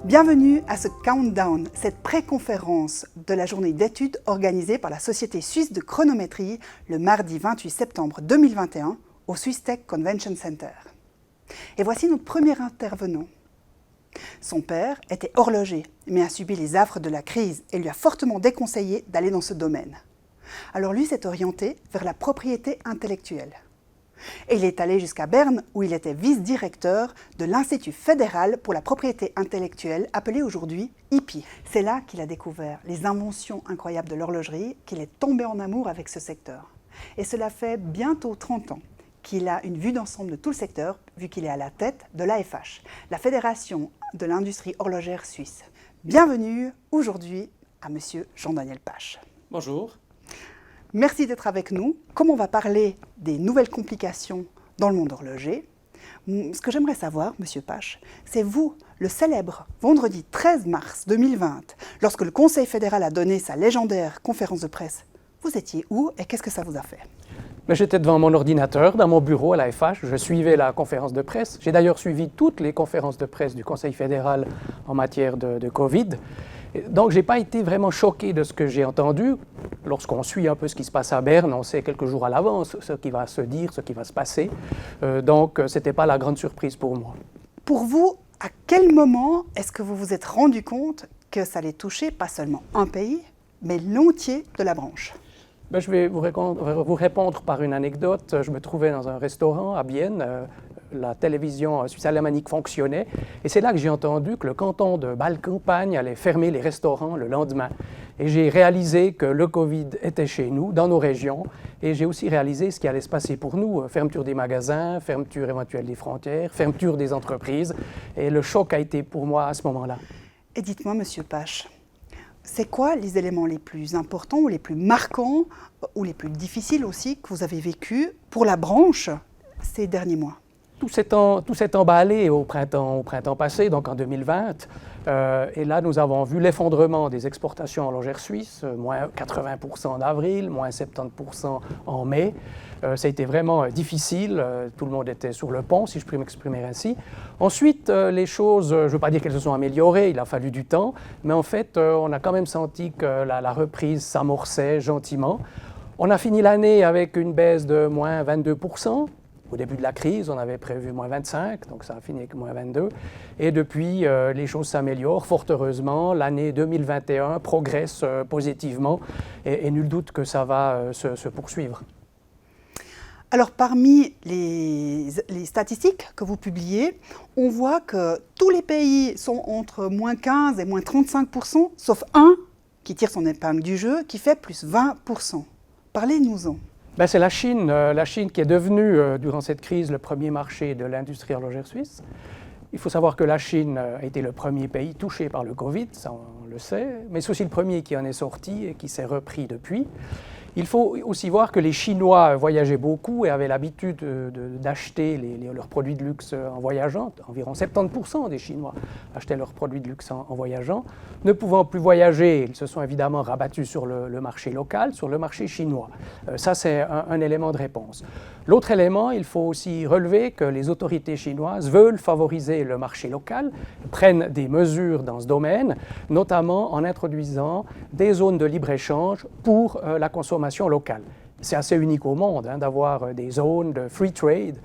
Bienvenue à ce Countdown, cette pré-conférence de la journée d'études organisée par la Société suisse de chronométrie le mardi 28 septembre 2021 au Swiss Tech Convention Center. Et voici notre premier intervenant. Son père était horloger, mais a subi les affres de la crise et lui a fortement déconseillé d'aller dans ce domaine. Alors lui s'est orienté vers la propriété intellectuelle. Et il est allé jusqu'à Berne où il était vice-directeur de l'Institut fédéral pour la propriété intellectuelle, appelé aujourd'hui IPI. C'est là qu'il a découvert les inventions incroyables de l'horlogerie, qu'il est tombé en amour avec ce secteur. Et cela fait bientôt 30 ans qu'il a une vue d'ensemble de tout le secteur, vu qu'il est à la tête de l'AFH, la Fédération de l'industrie horlogère suisse. Bienvenue aujourd'hui à Monsieur Jean-Daniel Pache. Bonjour. Merci d'être avec nous. Comme on va parler des nouvelles complications dans le monde horloger, ce que j'aimerais savoir, Monsieur Pache, c'est vous, le célèbre vendredi 13 mars 2020, lorsque le Conseil fédéral a donné sa légendaire conférence de presse, vous étiez où et qu'est-ce que ça vous a fait? J'étais devant mon ordinateur, dans mon bureau à la FH, je suivais la conférence de presse. J'ai d'ailleurs suivi toutes les conférences de presse du Conseil fédéral en matière de Covid. Donc, je n'ai pas été vraiment choqué de ce que j'ai entendu. Lorsqu'on suit un peu ce qui se passe à Berne, on sait quelques jours à l'avance ce qui va se dire, ce qui va se passer. Donc, ce n'était pas la grande surprise pour moi. Pour vous, à quel moment est-ce que vous vous êtes rendu compte que ça allait toucher pas seulement un pays, mais l'entier de la branche? Je vais vous répondre par une anecdote. Je me trouvais dans un restaurant à Bienne. La télévision suisse alémanique fonctionnait. Et c'est là que j'ai entendu que le canton de Bâle-Campagne allait fermer les restaurants le lendemain. Et j'ai réalisé que le Covid était chez nous, dans nos régions. Et j'ai aussi réalisé ce qui allait se passer pour nous. Fermeture des magasins, fermeture éventuelle des frontières, fermeture des entreprises. Et le choc a été pour moi à ce moment-là. Et dites-moi, Monsieur Pache, c'est quoi les éléments les plus importants ou les plus marquants ou les plus difficiles aussi que vous avez vécu pour la branche ces derniers mois? Tout s'est emballé au printemps passé, donc en 2020. Et là, nous avons vu l'effondrement des exportations horlogères suisses, moins 80% en avril, moins 70% en mai. Ça a été vraiment difficile. Tout le monde était sur le pont, si je puis m'exprimer ainsi. Ensuite, les choses, je ne veux pas dire qu'elles se sont améliorées, il a fallu du temps, mais en fait, on a quand même senti que la reprise s'amorçait gentiment. On a fini l'année avec une baisse de moins 22%. Au début de la crise, on avait prévu moins 25, donc ça a fini avec moins 22. Et depuis, les choses s'améliorent, fort heureusement. L'année 2021 progresse positivement et nul doute que ça va se poursuivre. Alors, parmi les statistiques que vous publiez, on voit que tous les pays sont entre moins 15 et moins 35%, sauf un qui tire son épingle du jeu, qui fait plus 20%. Parlez-nous-en. C'est la Chine qui est devenue, durant cette crise, le premier marché de l'industrie horlogère suisse. Il faut savoir que la Chine a été le premier pays touché par le Covid, ça on le sait, mais c'est aussi le premier qui en est sorti et qui s'est repris depuis. Il faut aussi voir que les Chinois voyageaient beaucoup et avaient l'habitude d'acheter leurs produits de luxe en voyageant. Environ 70% des Chinois achetaient leurs produits de luxe en voyageant. Ne pouvant plus voyager, ils se sont évidemment rabattus sur le marché local, sur le marché chinois. Ça, c'est un élément de réponse. L'autre élément, il faut aussi relever que les autorités chinoises veulent favoriser le marché local, prennent des mesures dans ce domaine, notamment en introduisant des zones de libre-échange pour la consommation locale. C'est assez unique au monde d'avoir des zones de free trade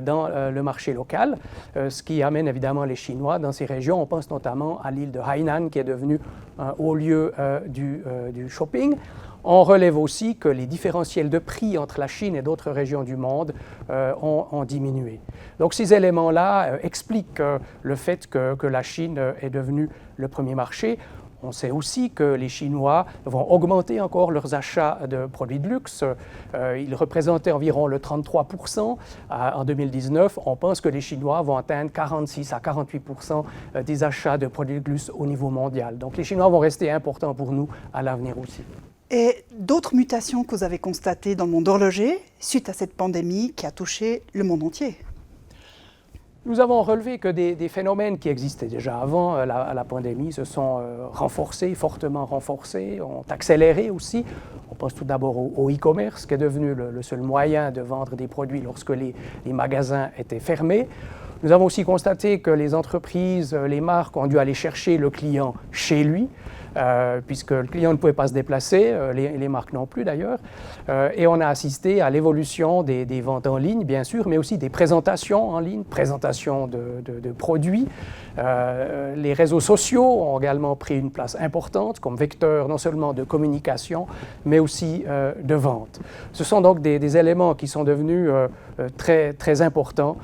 dans le marché local, ce qui amène évidemment les Chinois dans ces régions. On pense notamment à l'île de Hainan qui est devenue un haut lieu du shopping. On relève aussi que les différentiels de prix entre la Chine et d'autres régions du monde ont diminué. Donc ces éléments-là expliquent le fait que la Chine est devenue le premier marché. On sait aussi que les Chinois vont augmenter encore leurs achats de produits de luxe. Ils représentaient environ le 33% en 2019. On pense que les Chinois vont atteindre 46 à 48% des achats de produits de luxe au niveau mondial. Donc les Chinois vont rester importants pour nous à l'avenir aussi. Et d'autres mutations que vous avez constatées dans le monde horloger suite à cette pandémie qui a touché le monde entier? Nous avons relevé que des phénomènes qui existaient déjà avant la pandémie se sont renforcés, fortement renforcés, ont accéléré aussi. On pense tout d'abord au e-commerce, qui est devenu le seul moyen de vendre des produits lorsque les magasins étaient fermés. Nous avons aussi constaté que les entreprises, les marques ont dû aller chercher le client chez lui, puisque le client ne pouvait pas se déplacer, les marques non plus d'ailleurs, et on a assisté à l'évolution des ventes en ligne, bien sûr, mais aussi des présentations en ligne, présentations de produits. Les réseaux sociaux ont également pris une place importante comme vecteur non seulement de communication, mais aussi de vente. Ce sont donc des éléments qui sont devenus très, très importants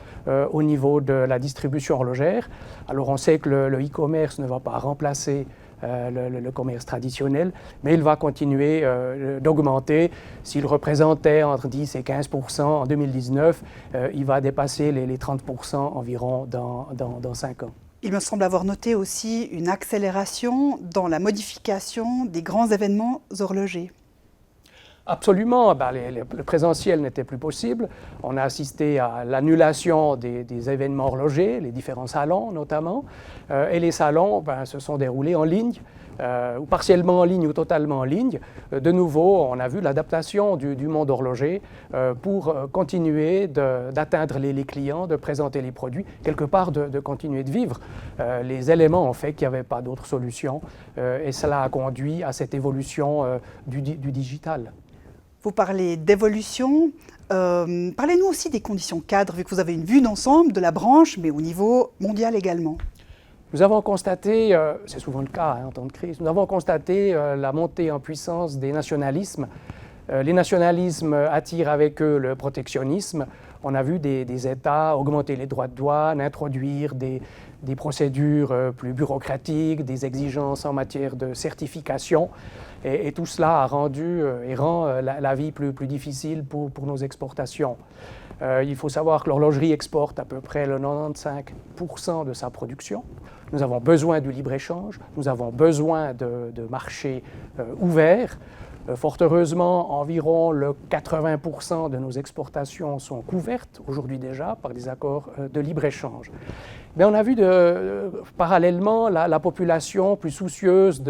au niveau de la distribution horlogère. Alors on sait que le e-commerce ne va pas remplacer le commerce traditionnel, mais il va continuer d'augmenter. S'il représentait entre 10 et 15% en 2019, il va dépasser les 30% environ dans 5 ans. Il me semble avoir noté aussi une accélération dans la modification des grands événements horlogers. Absolument, le présentiel n'était plus possible. On a assisté à l'annulation des événements horlogers, les différents salons notamment, et les salons se sont déroulés en ligne, ou partiellement en ligne ou totalement en ligne. De nouveau, on a vu l'adaptation du monde horloger pour continuer d'atteindre les clients, de présenter les produits, quelque part de continuer de vivre. Les éléments ont fait qu'il n'y avait pas d'autre solution, et cela a conduit à cette évolution du digital. Vous parlez d'évolution. Parlez-nous aussi des conditions cadres, vu que vous avez une vue d'ensemble de la branche, mais au niveau mondial également. Nous avons constaté, c'est souvent le cas en temps de crise, nous avons constaté la montée en puissance des nationalismes. Les nationalismes attirent avec eux le protectionnisme. On a vu des États augmenter les droits de douane, introduire des procédures plus bureaucratiques, des exigences en matière de certification. Et tout cela a rendu et rend la vie plus difficile pour nos exportations. Il faut savoir que l'horlogerie exporte à peu près le 95% de sa production. Nous avons besoin du libre-échange, nous avons besoin de marchés ouverts. Fort heureusement, environ le 80% de nos exportations sont couvertes aujourd'hui déjà par des accords de libre-échange. Mais on a vu parallèlement la population plus soucieuse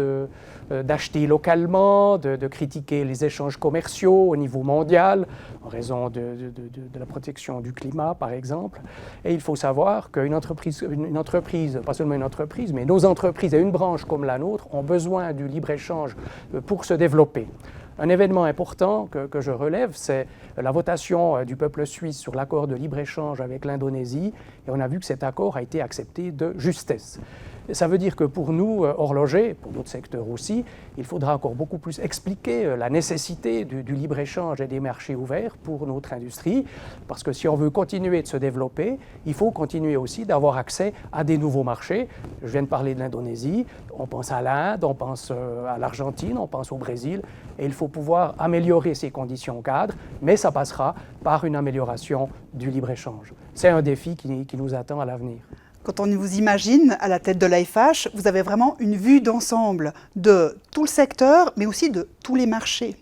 d'acheter localement, de critiquer les échanges commerciaux au niveau mondial, en raison de la protection du climat, par exemple. Et il faut savoir qu'une entreprise, pas seulement une entreprise, mais nos entreprises et une branche comme la nôtre ont besoin du libre-échange pour se développer. Un événement important que je relève, c'est la votation du peuple suisse sur l'accord de libre-échange avec l'Indonésie, et on a vu que cet accord a été accepté de justesse. Ça veut dire que pour nous, horlogers, pour d'autres secteurs aussi, il faudra encore beaucoup plus expliquer la nécessité du libre-échange et des marchés ouverts pour notre industrie, parce que si on veut continuer de se développer, il faut continuer aussi d'avoir accès à des nouveaux marchés. Je viens de parler de l'Indonésie, on pense à l'Inde, on pense à l'Argentine, on pense au Brésil, et il faut pouvoir améliorer ces conditions cadres, mais ça passera par une amélioration du libre-échange. C'est un défi qui nous attend à l'avenir. Quand on vous imagine à la tête de l'AFH, vous avez vraiment une vue d'ensemble de tout le secteur, mais aussi de tous les marchés.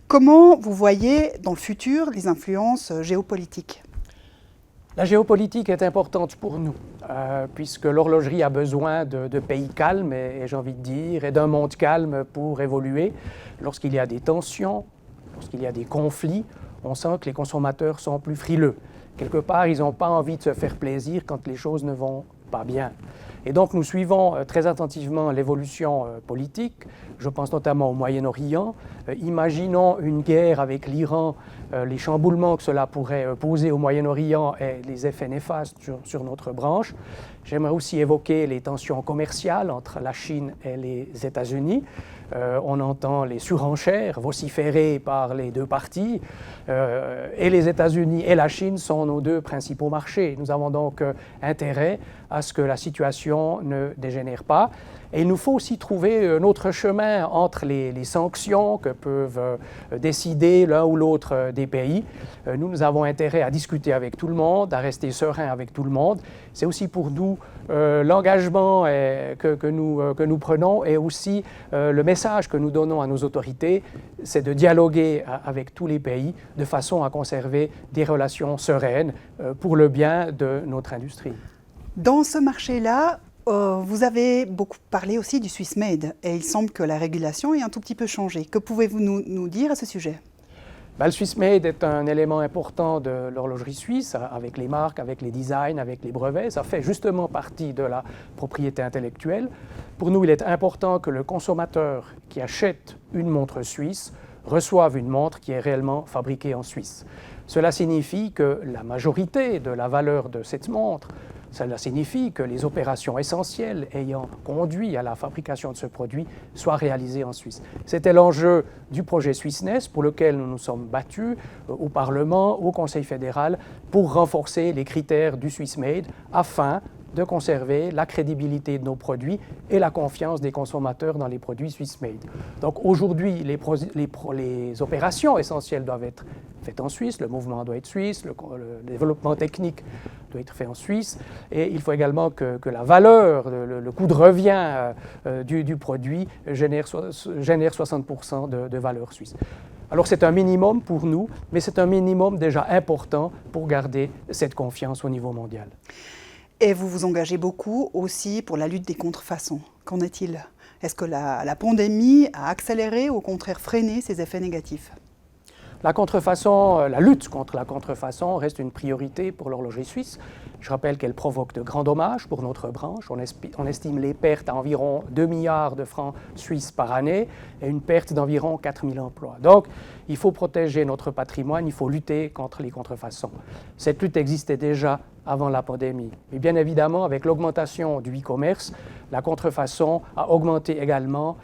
Comment vous voyez dans le futur les influences géopolitiques ? La géopolitique est importante pour nous, puisque l'horlogerie a besoin de pays calmes, et j'ai envie de dire, et d'un monde calme pour évoluer. Lorsqu'il y a des tensions, lorsqu'il y a des conflits, on sent que les consommateurs sont plus frileux. Quelque part, ils n'ont pas envie de se faire plaisir quand les choses ne vont pas bien. Et donc, nous suivons très attentivement l'évolution politique. Je pense notamment au Moyen-Orient. Imaginons une guerre avec l'Iran, les chamboulements que cela pourrait poser au Moyen-Orient et les effets néfastes sur notre branche. J'aimerais aussi évoquer les tensions commerciales entre la Chine et les États-Unis. On entend les surenchères vociférées par les deux parties. Et les États-Unis et la Chine sont nos deux principaux marchés. Nous avons donc intérêt à ce que la situation ne dégénère pas. Et il nous faut aussi trouver un autre chemin entre les sanctions que peuvent décider l'un ou l'autre des pays. Nous avons intérêt à discuter avec tout le monde, à rester serein avec tout le monde. C'est aussi pour nous l'engagement que nous prenons et aussi le message que nous donnons à nos autorités, c'est de dialoguer avec tous les pays de façon à conserver des relations sereines pour le bien de notre industrie. Dans ce marché-là, vous avez beaucoup parlé aussi du Swiss Made et il semble que la régulation ait un tout petit peu changé. Que pouvez-vous nous dire à ce sujet ? Le Swiss Made est un élément important de l'horlogerie suisse, avec les marques, avec les designs, avec les brevets. Ça fait justement partie de la propriété intellectuelle. Pour nous, il est important que le consommateur qui achète une montre suisse reçoive une montre qui est réellement fabriquée en Suisse. Cela signifie que la majorité de la valeur de cette montre, cela signifie que les opérations essentielles ayant conduit à la fabrication de ce produit soient réalisées en Suisse. C'était l'enjeu du projet Swissness pour lequel nous nous sommes battus au Parlement, au Conseil fédéral, pour renforcer les critères du Swiss Made afin de conserver la crédibilité de nos produits et la confiance des consommateurs dans les produits Swiss Made. Donc aujourd'hui, les opérations essentielles doivent être faites en Suisse, le mouvement doit être suisse, le développement technique doit être fait en Suisse, et il faut également que la valeur, le coût de revient du produit génère 60% de valeur suisse. Alors c'est un minimum pour nous, mais c'est un minimum déjà important pour garder cette confiance au niveau mondial. Et vous vous engagez beaucoup aussi pour la lutte des contrefaçons. Qu'en est-il? Est-ce que la pandémie a accéléré ou au contraire freiné ces effets négatifs? La lutte contre la contrefaçon reste une priorité pour l'horlogerie suisse. Je rappelle qu'elle provoque de grands dommages pour notre branche. On estime les pertes à environ 2 milliards de francs suisses par année et une perte d'environ 4000 emplois. Donc, il faut protéger notre patrimoine, il faut lutter contre les contrefaçons. Cette lutte existait déjà avant la pandémie. Mais bien évidemment, avec l'augmentation du e-commerce, la contrefaçon a augmenté également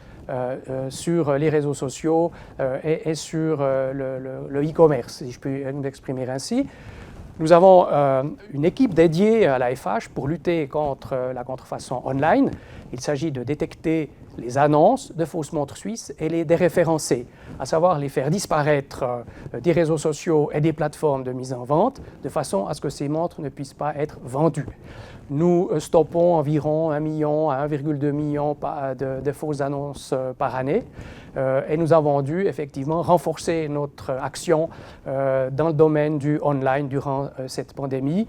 sur les réseaux sociaux et sur le e-commerce, si je puis m'exprimer ainsi. Nous avons une équipe dédiée à la FH pour lutter contre la contrefaçon online. Il s'agit de détecter les annonces de fausses montres suisses et les déréférencer, à savoir les faire disparaître des réseaux sociaux et des plateformes de mise en vente, de façon à ce que ces montres ne puissent pas être vendues. Nous stoppons environ 1 million à 1,2 million de fausses annonces par année et nous avons dû effectivement renforcer notre action dans le domaine du online durant cette pandémie,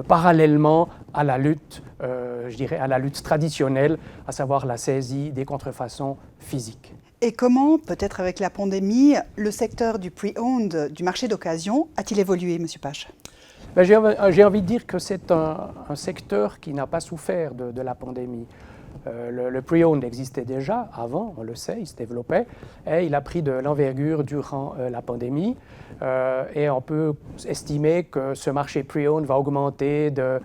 parallèlement à la lutte, à la lutte traditionnelle, à savoir la saisie des contrefaçons physiques. Et comment, peut-être avec la pandémie, le secteur du pre-owned, du marché d'occasion, a-t-il évolué, M. Pache? J'ai envie de dire que c'est un secteur qui n'a pas souffert de la pandémie. Le pre-owned existait déjà avant, on le sait, il se développait, et il a pris de l'envergure durant la pandémie. Et on peut estimer que ce marché pre-owned va augmenter de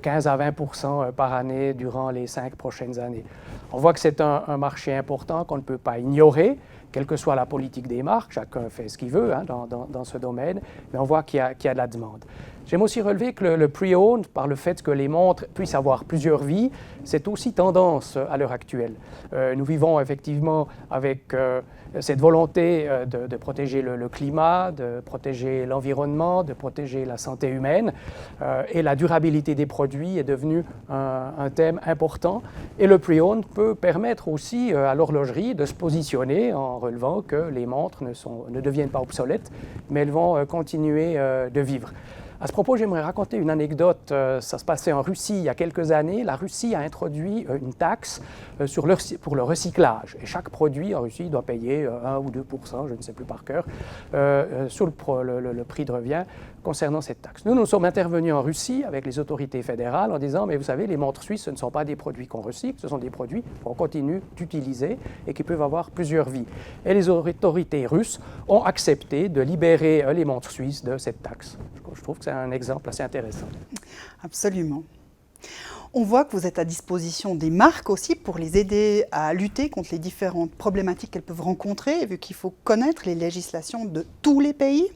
15 à 20% par année durant les 5 prochaines années. On voit que c'est un marché important qu'on ne peut pas ignorer, quelle que soit la politique des marques, chacun fait ce qu'il veut dans ce domaine, mais on voit qu'il y a de la demande. J'aime aussi relever que le pre-owned, par le fait que les montres puissent avoir plusieurs vies, c'est aussi tendance à l'heure actuelle. Nous vivons effectivement avec cette volonté de protéger le climat, de protéger l'environnement, de protéger la santé humaine, et la durabilité des produits est devenue un thème important. Et le pre-owned peut permettre aussi à l'horlogerie de se positionner en relevant que les montres ne deviennent pas obsolètes, mais elles vont continuer de vivre. À ce propos, j'aimerais raconter une anecdote. Ça se passait en Russie il y a quelques années. La Russie a introduit une taxe pour le recyclage. Et chaque produit en Russie doit payer 1 ou 2%, je ne sais plus par cœur, sur le prix de revient concernant cette taxe. Nous sommes intervenus en Russie avec les autorités fédérales en disant « Mais vous savez, les montres suisses, ce ne sont pas des produits qu'on recycle, ce sont des produits qu'on continue d'utiliser et qui peuvent avoir plusieurs vies. » Et les autorités russes ont accepté de libérer les montres suisses de cette taxe. Je trouve que c'est un exemple assez intéressant. Absolument. On voit que vous êtes à disposition des marques aussi pour les aider à lutter contre les différentes problématiques qu'elles peuvent rencontrer, vu qu'il faut connaître les législations de tous les pays.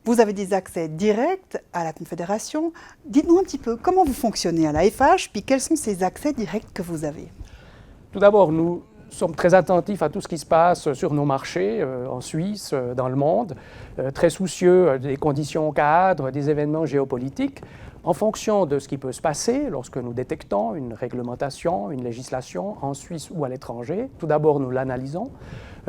Vous avez des accès directs à la Confédération. Dites-nous un petit peu comment vous fonctionnez à la FH, puis quels sont ces accès directs que vous avez? Tout d'abord, nous sommes très attentifs à tout ce qui se passe sur nos marchés, en Suisse, dans le monde, très soucieux des conditions cadres, des événements géopolitiques. En fonction de ce qui peut se passer lorsque nous détectons une réglementation, une législation en Suisse ou à l'étranger, tout d'abord nous l'analysons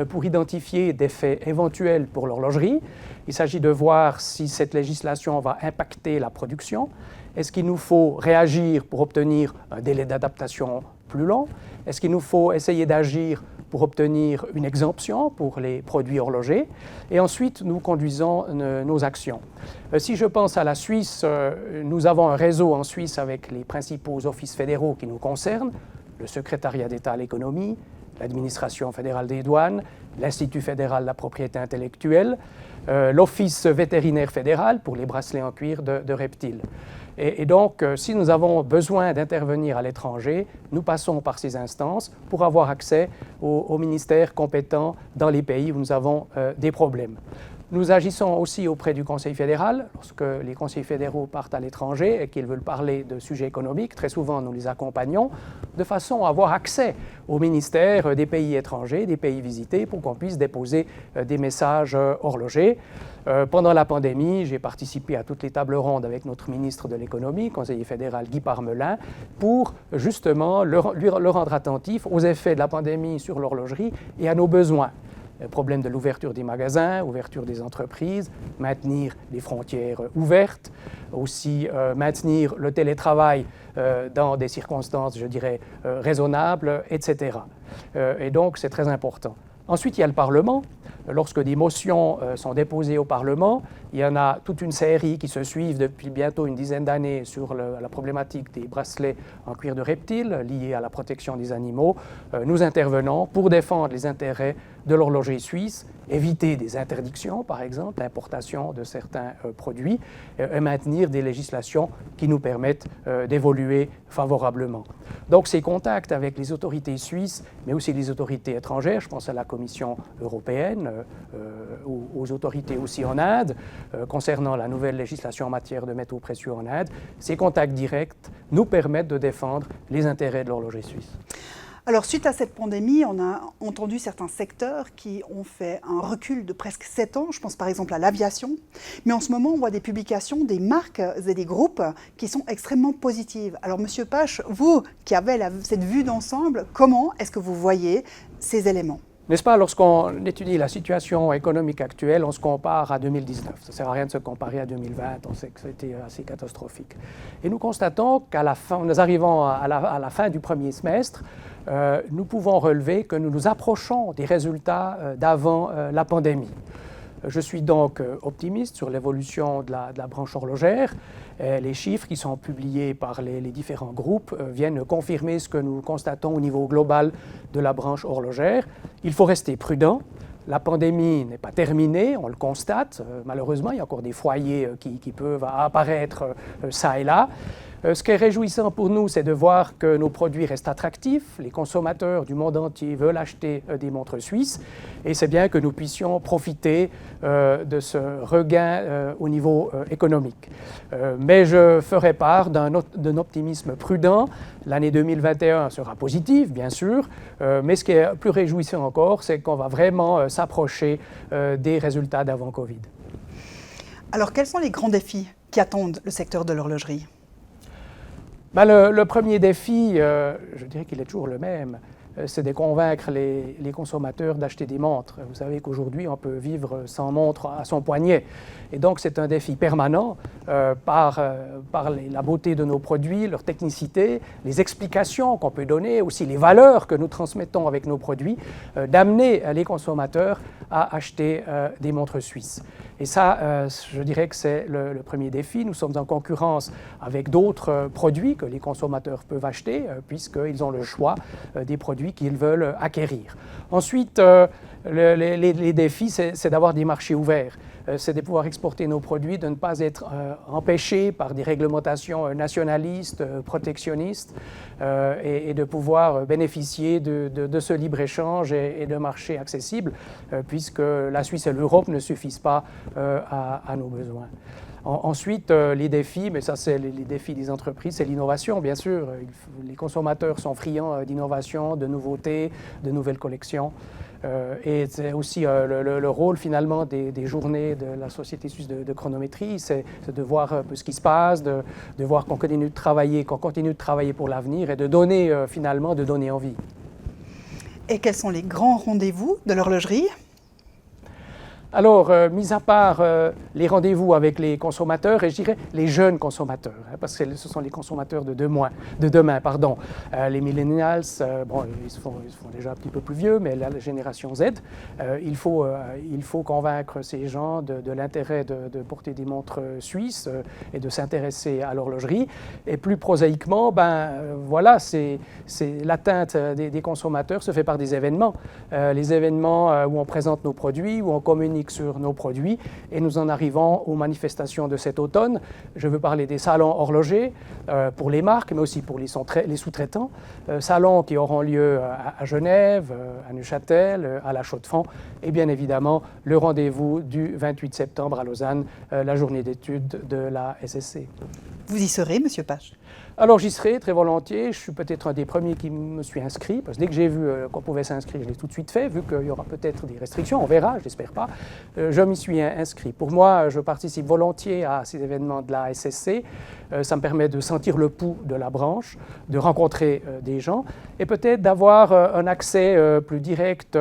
pour identifier des faits éventuels pour l'horlogerie. Il s'agit de voir si cette législation va impacter la production. Est-ce qu'il nous faut réagir pour obtenir un délai d'adaptation plus long? Est-ce qu'il nous faut essayer d'agir pour obtenir une exemption pour les produits horlogers et ensuite nous conduisons nos actions. Si je pense à la Suisse, nous avons un réseau en Suisse avec les principaux offices fédéraux qui nous concernent, le secrétariat d'État à l'économie, l'administration fédérale des douanes, l'Institut fédéral de la propriété intellectuelle, l'Office vétérinaire fédéral pour les bracelets en cuir de reptiles. Et donc, si nous avons besoin d'intervenir à l'étranger, nous passons par ces instances pour avoir accès aux ministères compétents dans les pays où nous avons des problèmes. Nous agissons aussi auprès du Conseil fédéral. Lorsque les conseils fédéraux partent à l'étranger et qu'ils veulent parler de sujets économiques, très souvent nous les accompagnons de façon à avoir accès aux ministères des pays étrangers, des pays visités, pour qu'on puisse déposer des messages horlogers. Pendant la pandémie, j'ai participé à toutes les tables rondes avec notre ministre de l'économie, conseiller fédéral Guy Parmelin, pour justement le rendre attentif aux effets de la pandémie sur l'horlogerie et à nos besoins. Le problème de l'ouverture des magasins, ouverture des entreprises, maintenir les frontières ouvertes, aussi maintenir le télétravail dans des circonstances, je dirais, raisonnables, etc. Et donc, c'est très important. Ensuite, il y a le Parlement. Lorsque des motions sont déposées au Parlement, il y en a toute une série qui se suivent depuis bientôt une dizaine d'années sur la problématique des bracelets en cuir de reptile liés à la protection des animaux. Nous intervenons pour défendre les intérêts de l'horlogerie suisse, éviter des interdictions, par exemple, l'importation de certains produits, et maintenir des législations qui nous permettent d'évoluer favorablement. Donc ces contacts avec les autorités suisses, mais aussi les autorités étrangères, je pense à la Commission européenne, aux autorités aussi en Inde, concernant la nouvelle législation en matière de métaux précieux en Inde, ces contacts directs nous permettent de défendre les intérêts de l'horlogerie suisse. Alors, suite à cette pandémie, on a entendu certains secteurs qui ont fait un recul de presque 7 ans. Je pense par exemple à l'aviation. Mais en ce moment, on voit des publications, des marques et des groupes qui sont extrêmement positives. Alors, Monsieur Pache, vous qui avez cette vue d'ensemble, comment est-ce que vous voyez ces éléments ? N'est-ce pas, lorsqu'on étudie la situation économique actuelle, on se compare à 2019. Ça ne sert à rien de se comparer à 2020, on sait que c'était assez catastrophique. Et nous constatons qu'à la fin, nous arrivons à la fin du premier semestre, nous pouvons relever que nous nous approchons des résultats d'avant la pandémie. Je suis donc optimiste sur l'évolution de la branche horlogère. Les chiffres qui sont publiés par les différents groupes viennent confirmer ce que nous constatons au niveau global de la branche horlogère. Il faut rester prudent. La pandémie n'est pas terminée, on le constate. Malheureusement, il y a encore des foyers qui peuvent apparaître ça et là. Ce qui est réjouissant pour nous, c'est de voir que nos produits restent attractifs. Les consommateurs du monde entier veulent acheter des montres suisses et c'est bien que nous puissions profiter de ce regain au niveau économique. Mais je ferai part d'un optimisme prudent. L'année 2021 sera positive, bien sûr, mais ce qui est plus réjouissant encore, c'est qu'on va vraiment s'approcher des résultats d'avant Covid. Alors, quels sont les grands défis qui attendent le secteur de l'horlogerie ? Le premier défi, je dirais qu'il est toujours le même, c'est de convaincre les consommateurs d'acheter des montres. Vous savez qu'aujourd'hui, on peut vivre sans montre à son poignet. Et donc, c'est un défi permanent par la beauté de nos produits, leur technicité, les explications qu'on peut donner, aussi les valeurs que nous transmettons avec nos produits, d'amener les consommateurs à acheter des montres suisses. Et ça, je dirais que c'est le premier défi. Nous sommes en concurrence avec d'autres produits que les consommateurs peuvent acheter, puisqu'ils ont le choix des produits qu'ils veulent acquérir. Ensuite, les défis, c'est d'avoir des marchés ouverts. C'est de pouvoir exporter nos produits, de ne pas être empêchés par des réglementations nationalistes, protectionnistes, et de pouvoir bénéficier de ce libre-échange et de marchés accessibles, puisque la Suisse et l'Europe ne suffisent pas à nos besoins. Ensuite, les défis, mais ça c'est les défis des entreprises, c'est l'innovation bien sûr. Les consommateurs sont friands d'innovation, de nouveautés, de nouvelles collections. Et c'est aussi le rôle finalement des journées de la Société suisse de chronométrie, c'est de voir un peu ce qui se passe, de voir qu'on continue de travailler pour l'avenir et de donner finalement, de donner envie. Et quels sont les grands rendez-vous de l'horlogerie ? Alors, mis à part les rendez-vous avec les consommateurs, et je dirais les jeunes consommateurs, hein, parce que ce sont les consommateurs de demain. Les millennials, bon, ils se font déjà un petit peu plus vieux, mais la génération Z, il faut convaincre ces gens de l'intérêt de porter des montres suisses et de s'intéresser à l'horlogerie. Et plus prosaïquement, voilà, l'atteinte des consommateurs se fait par des événements. Les événements où on présente nos produits, où on communique sur nos produits, et nous en arrivons aux manifestations de cet automne. Je veux parler des salons horlogers pour les marques, mais aussi pour les sous-traitants. Salons qui auront lieu à Genève, à Neuchâtel, à La Chaux-de-Fonds, et bien évidemment le rendez-vous du 28 septembre à Lausanne, la journée d'études de la SSC. Vous y serez, Monsieur Pache? Alors j'y serai très volontiers, je suis peut-être un des premiers qui me suis inscrit, parce que dès que j'ai vu qu'on pouvait s'inscrire, je l'ai tout de suite fait, vu qu'il y aura peut-être des restrictions, on verra, je l'espère pas, je m'y suis inscrit. Pour moi, je participe volontiers à ces événements de la SSC, ça me permet de sentir le pouls de la branche, de rencontrer des gens, et peut-être d'avoir un accès plus direct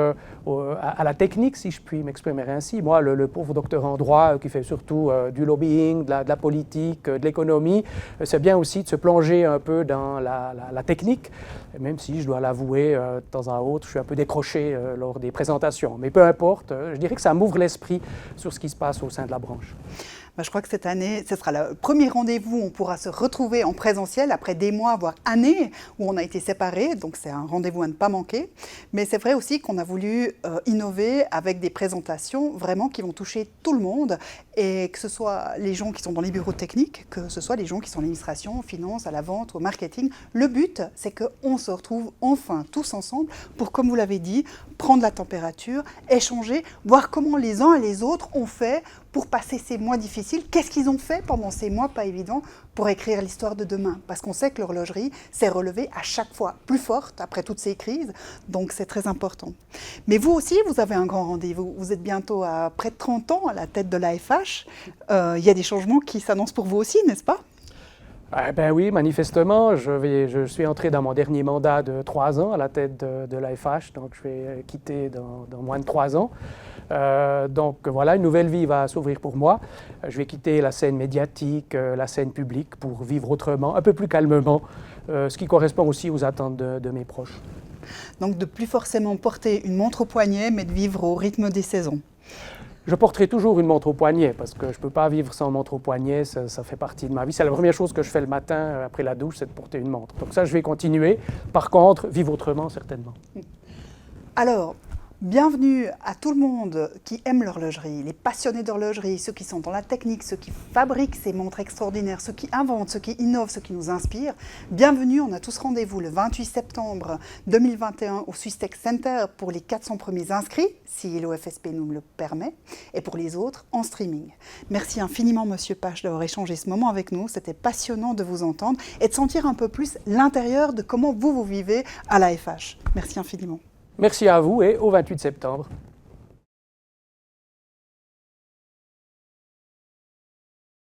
à la technique, si je puis m'exprimer ainsi. Moi, le pauvre docteur en droit qui fait surtout du lobbying, de la politique, de l'économie, c'est bien aussi de se plonger un peu dans la technique, même si je dois l'avouer, de temps à autre, je suis un peu décroché lors des présentations. Mais peu importe, je dirais que ça m'ouvre l'esprit sur ce qui se passe au sein de la branche. Je crois que cette année, ce sera le premier rendez-vous où on pourra se retrouver en présentiel après des mois, voire années, où on a été séparés. Donc c'est un rendez-vous à ne pas manquer. Mais c'est vrai aussi qu'on a voulu innover avec des présentations vraiment qui vont toucher tout le monde. Et que ce soit les gens qui sont dans les bureaux techniques, que ce soit les gens qui sont en administration, en finance, à la vente, au marketing. Le but, c'est qu'on se retrouve enfin tous ensemble pour, comme vous l'avez dit, prendre la température, échanger, voir comment les uns et les autres ont fait pour passer ces mois difficiles. Qu'est-ce qu'ils ont fait pendant ces mois pas évidents pour écrire l'histoire de demain? Parce qu'on sait que l'horlogerie s'est relevée à chaque fois plus forte après toutes ces crises, donc c'est très important. Mais vous aussi, vous avez un grand rendez-vous. Vous êtes bientôt à près de 30 ans à la tête de l'AFH. Il y a des changements qui s'annoncent pour vous aussi, n'est-ce pas? Ben oui, manifestement, je suis entré dans mon dernier mandat de 3 ans à la tête de l'AFH, donc je vais quitter dans moins de 3 ans. Donc voilà, une nouvelle vie va s'ouvrir pour moi. Je vais quitter la scène médiatique, la scène publique pour vivre autrement, un peu plus calmement, ce qui correspond aussi aux attentes de mes proches. Donc de plus forcément porter une montre au poignet, mais de vivre au rythme des saisons. Je porterai toujours une montre au poignet parce que je ne peux pas vivre sans montre au poignet, ça fait partie de ma vie. C'est la première chose que je fais le matin après la douche, c'est de porter une montre. Donc ça, je vais continuer. Par contre, vivre autrement, certainement. Alors, bienvenue à tout le monde qui aime l'horlogerie, les passionnés d'horlogerie, ceux qui sont dans la technique, ceux qui fabriquent ces montres extraordinaires, ceux qui inventent, ceux qui innovent, ceux qui nous inspirent. Bienvenue, on a tous rendez-vous le 28 septembre 2021 au Swisstek Center pour les 400 premiers inscrits, si l'OFSP nous le permet, et pour les autres en streaming. Merci infiniment, Monsieur Pache, d'avoir échangé ce moment avec nous. C'était passionnant de vous entendre et de sentir un peu plus l'intérieur de comment vous vivez à l'AFH. Merci infiniment. Merci à vous et au 28 septembre.